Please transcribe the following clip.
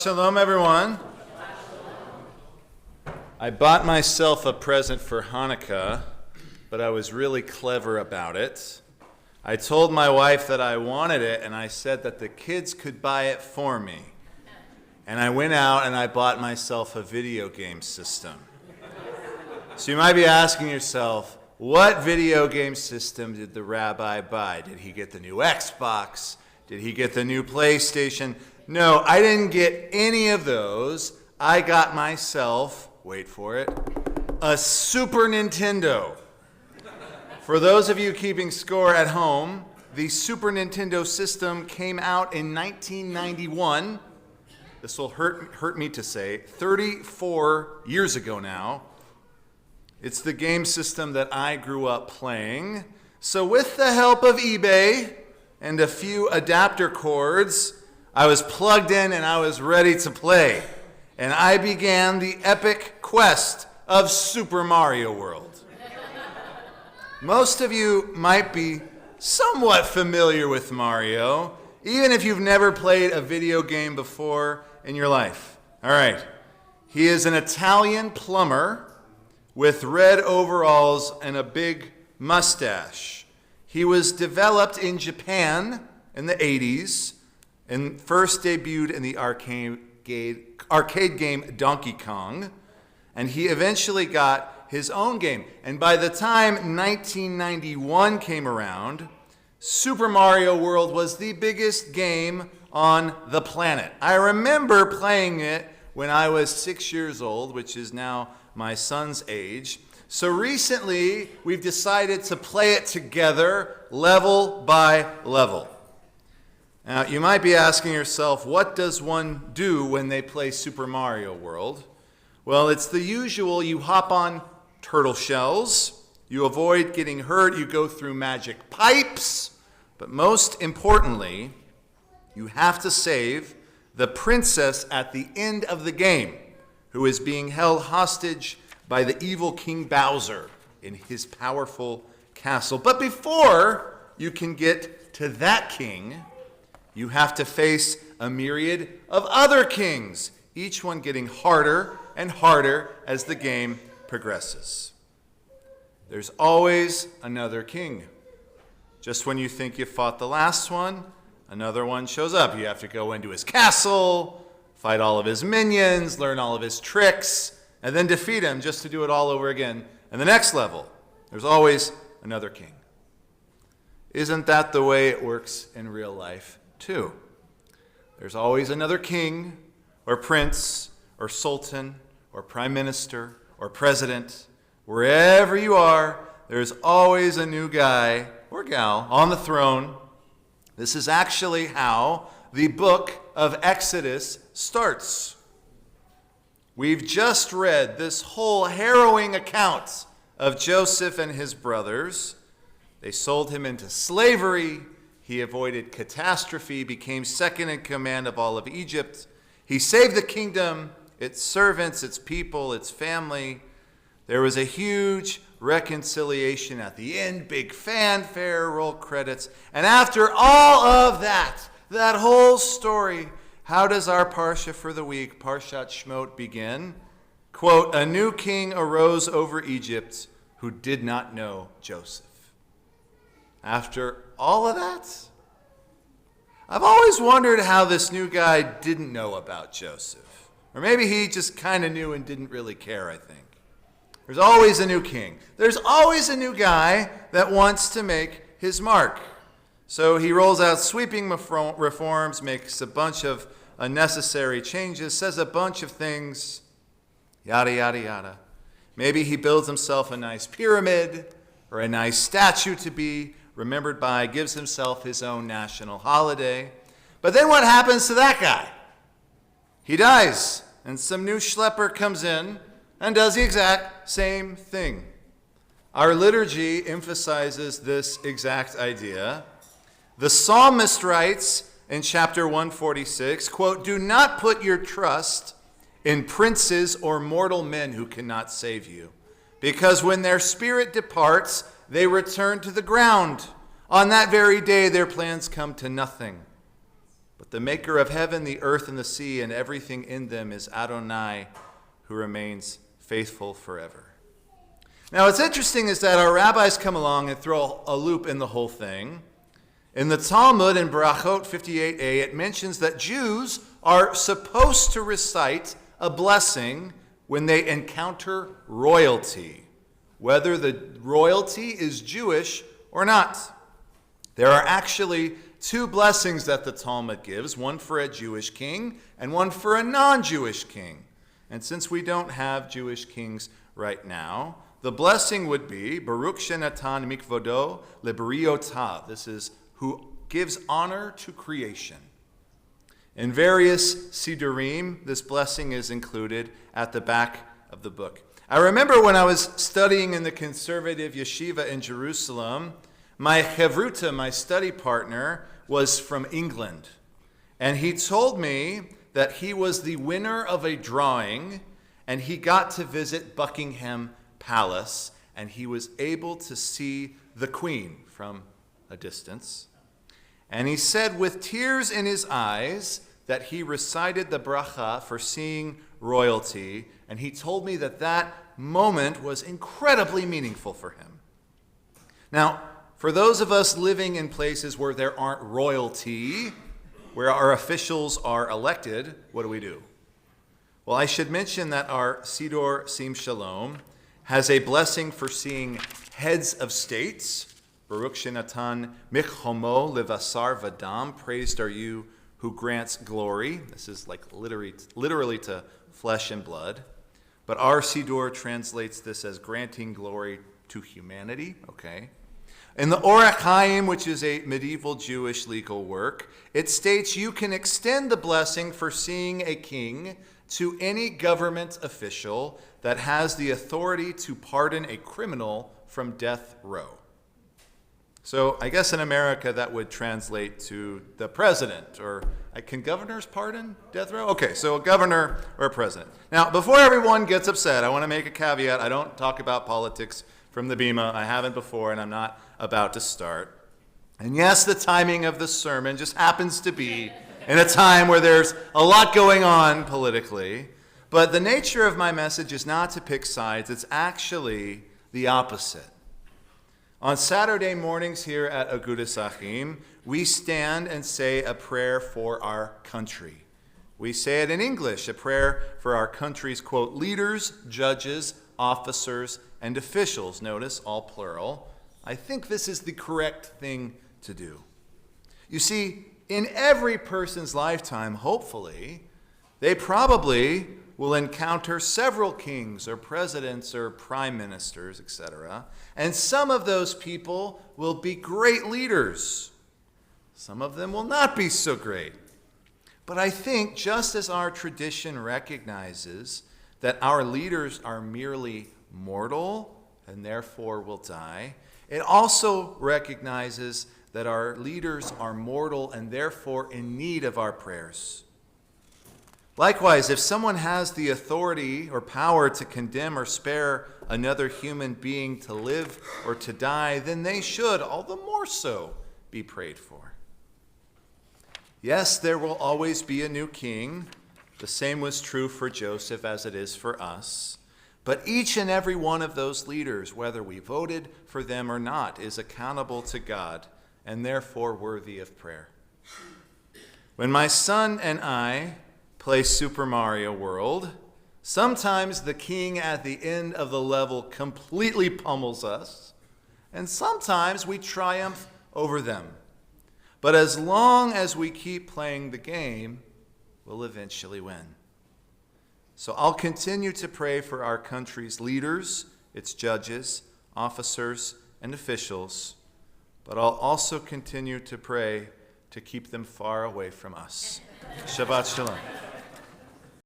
Shalom, everyone. I bought myself a present for Hanukkah, but I was really clever about it. I told my wife that I wanted it, and I said that the kids could buy it for me. And I went out and I bought myself a video game system. So you might be asking yourself, what video game system did the rabbi buy? Did he get the new Xbox? Did he get the new PlayStation? No, I didn't get any of those. I got myself, wait for it, a Super Nintendo. For those of you keeping score at home, the Super Nintendo system came out in 1991. This will hurt me to say, 34 years ago now. It's the game system that I grew up playing. So with the help of eBay and a few adapter cords, I was plugged in and I was ready to play. And I began the epic quest of Super Mario World. Most of you might be somewhat familiar with Mario, even if you've never played a video game before in your life. All right. He is an Italian plumber with red overalls and a big mustache. He was developed in Japan in the 80s. And first debuted in the arcade game Donkey Kong, and he eventually got his own game. And by the time 1991 came around, Super Mario World was the biggest game on the planet. I remember playing it when I was 6 years old, which is now my son's age. So recently, we've decided to play it together, level by level. Now, you might be asking yourself, what does one do when they play Super Mario World? Well, it's the usual. You hop on turtle shells, you avoid getting hurt, you go through magic pipes, but most importantly, you have to save the princess at the end of the game, who is being held hostage by the evil King Bowser in his powerful castle. But before you can get to that king, you have to face a myriad of other kings, each one getting harder and harder as the game progresses. There's always another king. Just when you think you fought the last one, another one shows up. You have to go into his castle, fight all of his minions, learn all of his tricks, and then defeat him just to do it all over again. And the next level, there's always another king. Isn't that the way it works in real life? Too. There's always another king or prince or sultan or prime minister or president. Wherever you are, there's always a new guy or gal on the throne. This is actually how the book of Exodus starts. We've just read this whole harrowing account of Joseph and his brothers. They sold him into slavery. He avoided catastrophe, became second in command of all of Egypt. He saved the kingdom, its servants, its people, its family. There was a huge reconciliation at the end, big fanfare, roll credits. And after all of that whole story, how does our Parsha for the week, Parshat Shemot, begin? Quote, a new king arose over Egypt who did not know Joseph. After all of that, I've always wondered how this new guy didn't know about Joseph. Or maybe he just kind of knew and didn't really care, I think. There's always a new king. There's always a new guy that wants to make his mark. So he rolls out sweeping reforms, makes a bunch of unnecessary changes, says a bunch of things, yada, yada, yada. Maybe he builds himself a nice pyramid or a nice statue to be remembered by, gives himself his own national holiday. But then what happens to that guy? He dies, and some new schlepper comes in and does the exact same thing. Our liturgy emphasizes this exact idea. The psalmist writes in chapter 146, quote, do not put your trust in princes or mortal men who cannot save you, because when their spirit departs, they return to the ground. On that very day, their plans come to nothing. But the maker of heaven, the earth, and the sea, and everything in them is Adonai, who remains faithful forever. Now, what's interesting is that our rabbis come along and throw a loop in the whole thing. In the Talmud, in Barachot 58a, it mentions that Jews are supposed to recite a blessing when they encounter royalty, whether the royalty is Jewish or not. There are actually two blessings that the Talmud gives, one for a Jewish king and one for a non-Jewish king. And since we don't have Jewish kings right now, the blessing would be Baruch Shenatan Mikvodo Liberiota. This is who gives honor to creation. In various Sidurim, this blessing is included at the back of the book. I remember when I was studying in the conservative yeshiva in Jerusalem, my chevruta, my study partner, was from England. And he told me that he was the winner of a drawing, and he got to visit Buckingham Palace, and he was able to see the Queen from a distance. And he said with tears in his eyes that he recited the bracha for seeing royalty, and he told me that that moment was incredibly meaningful for him. Now, for those of us living in places where there aren't royalty, where our officials are elected, what do? Well, I should mention that our Siddur Sim Shalom has a blessing for seeing heads of states. Baruch Shenatan Michomo Levasar Vadam, praised are you who grants glory. This is like literally to flesh and blood. But our Siddur translates this as granting glory to humanity. Okay. In the Orach Chaim, which is a medieval Jewish legal work, it states you can extend the blessing for seeing a king to any government official that has the authority to pardon a criminal from death row. So I guess in America that would translate to the president, or can governors pardon death row? Okay, so a governor or a president. Now, before everyone gets upset, I want to make a caveat. I don't talk about politics from the Bima. I haven't before, and I'm not about to start. And yes, the timing of the sermon just happens to be in a time where there's a lot going on politically. But the nature of my message is not to pick sides. It's actually the opposite. On Saturday mornings here at Agudas Achim, we stand and say a prayer for our country. We say it in English, a prayer for our country's, quote, leaders, judges, officers, and officials. Notice, all plural. I think this is the correct thing to do. You see, in every person's lifetime, hopefully, they probably will encounter several kings or presidents or prime ministers, etc. And some of those people will be great leaders. Some of them will not be so great. But I think just as our tradition recognizes that our leaders are merely mortal and therefore will die, it also recognizes that our leaders are mortal and therefore in need of our prayers. Likewise, if someone has the authority or power to condemn or spare another human being to live or to die, then they should, all the more so, be prayed for. Yes, there will always be a new king. The same was true for Joseph as it is for us. But each and every one of those leaders, whether we voted for them or not, is accountable to God and therefore worthy of prayer. When my son and I play Super Mario World, sometimes the king at the end of the level completely pummels us, and sometimes we triumph over them. But as long as we keep playing the game, we'll eventually win. So I'll continue to pray for our country's leaders, its judges, officers, and officials, but I'll also continue to pray to keep them far away from us. Shabbat Shalom.